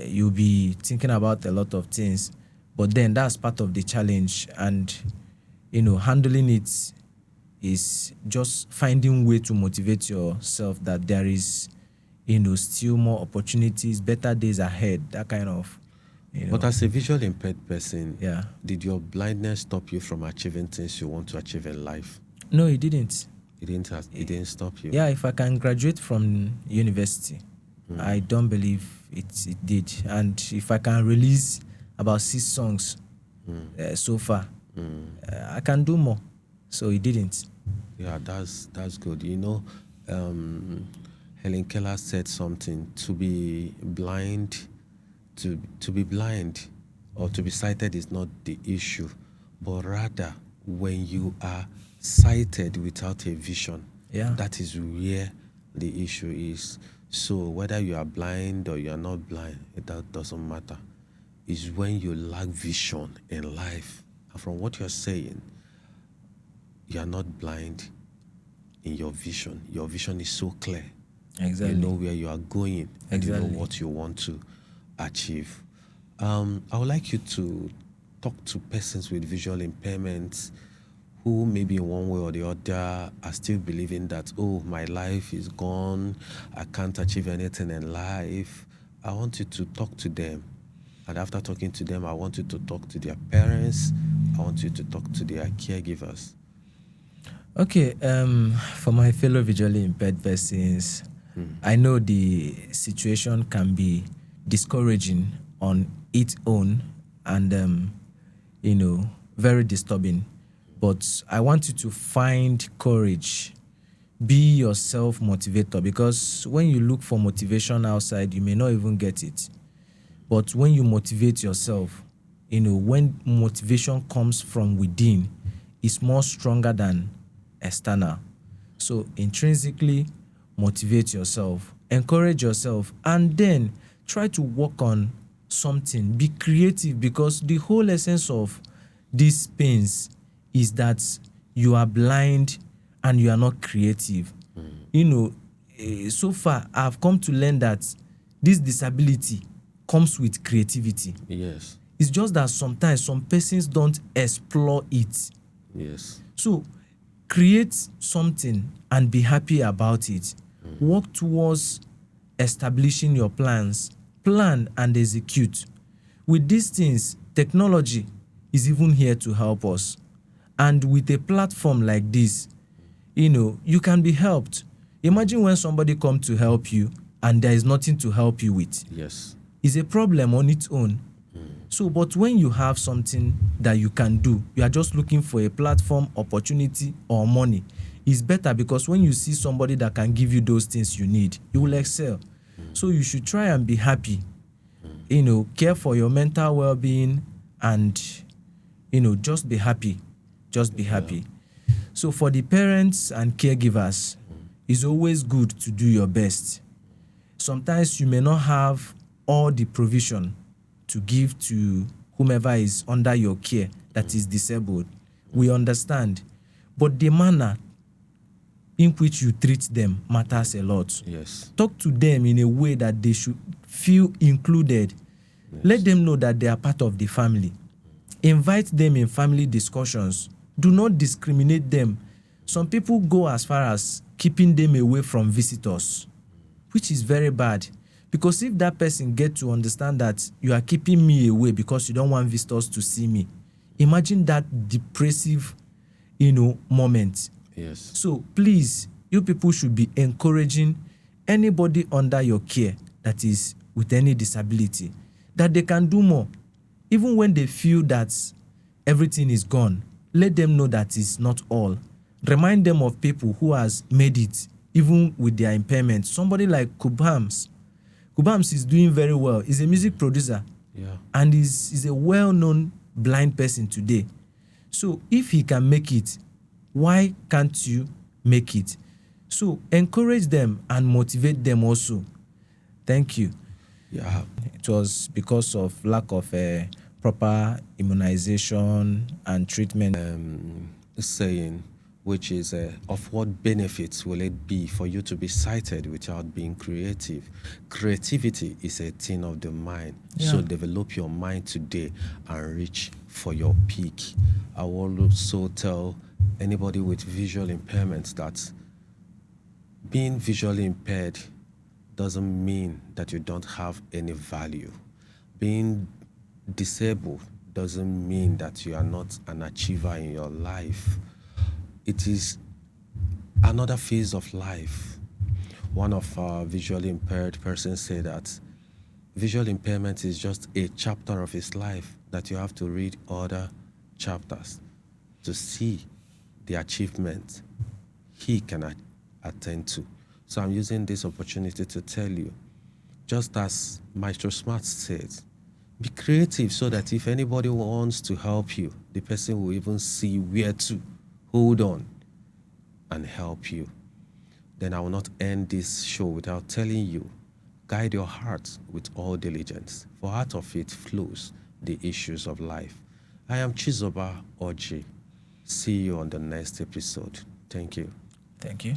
[SPEAKER 1] you'll be thinking about a lot of things. But then that's part of the challenge. And, handling it is just finding way to motivate yourself that there is, still more opportunities, better days ahead, that kind of,
[SPEAKER 2] But as a visually impaired person,
[SPEAKER 1] yeah.
[SPEAKER 2] did your blindness stop you from achieving things you want to achieve in life?
[SPEAKER 1] No, it didn't.
[SPEAKER 2] It didn't stop you.
[SPEAKER 1] Yeah, if I can graduate from university, I don't believe it did. And if I can release about 6 songs so far, I can do more. So it didn't.
[SPEAKER 2] Yeah, that's good. Helen Keller said something: to be blind, to be blind or to be sighted is not the issue, but rather when you are sighted without a vision,
[SPEAKER 1] Yeah.
[SPEAKER 2] that is where the issue is. So whether you are blind or you are not blind, that doesn't matter. It's when you lack vision in life. And from what you're saying, you are not blind in your vision. Your vision is so clear.
[SPEAKER 1] Exactly.
[SPEAKER 2] You know where you are going. And you
[SPEAKER 1] Exactly.
[SPEAKER 2] know what you want to achieve. I would like you to talk to persons with visual impairments who maybe in one way or the other are still believing that, oh, my life is gone, I can't achieve anything in life. I want you to talk to them. And after talking to them, I want you to talk to their parents. I want you to talk to their caregivers.
[SPEAKER 1] Okay, for my fellow visually impaired persons, I know the situation can be discouraging on its own and, very disturbing. But I want you to find courage. Be yourself motivator, because when you look for motivation outside, you may not even get it. But when you motivate yourself, when motivation comes from within, it's more stronger than external. So intrinsically, motivate yourself, encourage yourself, and then try to work on something. Be creative, because the whole essence of these pains is that you are blind and you are not creative. So far I've come to learn that this disability comes with creativity.
[SPEAKER 2] Yes.
[SPEAKER 1] It's just that sometimes some persons don't explore it.
[SPEAKER 2] Yes.
[SPEAKER 1] So create something and be happy about it. Work towards establishing your plans. Plan and execute. With these things, technology is even here to help us. And with a platform like this, you can be helped. Imagine when somebody comes to help you and there is nothing to help you with.
[SPEAKER 2] Yes.
[SPEAKER 1] It's a problem on its own. So, but when you have something that you can do, you are just looking for a platform, opportunity, or money, it's better, because when you see somebody that can give you those things you need, you will excel. So you should try and be happy, care for your mental well-being, and, just be happy. Just be happy. So for the parents and caregivers, it's always good to do your best. Sometimes you may not have all the provision to give to whomever is under your care that is disabled. We understand. But the manner in which you treat them matters a lot.
[SPEAKER 2] Yes.
[SPEAKER 1] Talk to them in a way that they should feel included. Yes. Let them know that they are part of the family. Invite them in family discussions. Do not discriminate them. Some people go as far as keeping them away from visitors, which is very bad. Because if that person get to understand that you are keeping me away because you don't want visitors to see me, imagine that depressive, moment.
[SPEAKER 2] Yes.
[SPEAKER 1] So please, you people should be encouraging anybody under your care that is with any disability, that they can do more. Even when they feel that everything is gone, let them know that it's not all. Remind them of people who has made it, even with their impairment. Somebody like Kubams. Kubams is doing very well. He's a music producer.
[SPEAKER 2] Yeah.
[SPEAKER 1] And is a well-known blind person today. So if he can make it, why can't you make it? So encourage them and motivate them also. Thank you.
[SPEAKER 2] Yeah.
[SPEAKER 1] It was because of lack of proper immunization and treatment.
[SPEAKER 2] Saying, which is of what benefits will it be for you to be sighted without being creative? Creativity is a thing of the mind.
[SPEAKER 1] Yeah.
[SPEAKER 2] So develop your mind today and reach for your peak. I will also tell anybody with visual impairments that being visually impaired doesn't mean that you don't have any value. Being disabled doesn't mean that you are not an achiever in your life. It is another phase of life. One of our visually impaired persons said that visual impairment is just a chapter of his life, that you have to read other chapters to see the achievement he can attend to. So I'm using this opportunity to tell you, just as Maestro Smart says, be creative so that if anybody wants to help you, the person will even see where to hold on and help you. Then I will not end this show without telling you, guide your heart with all diligence, for out of it flows the issues of life. I am Chizoba Orji. See you on the next episode. Thank you.
[SPEAKER 1] Thank you.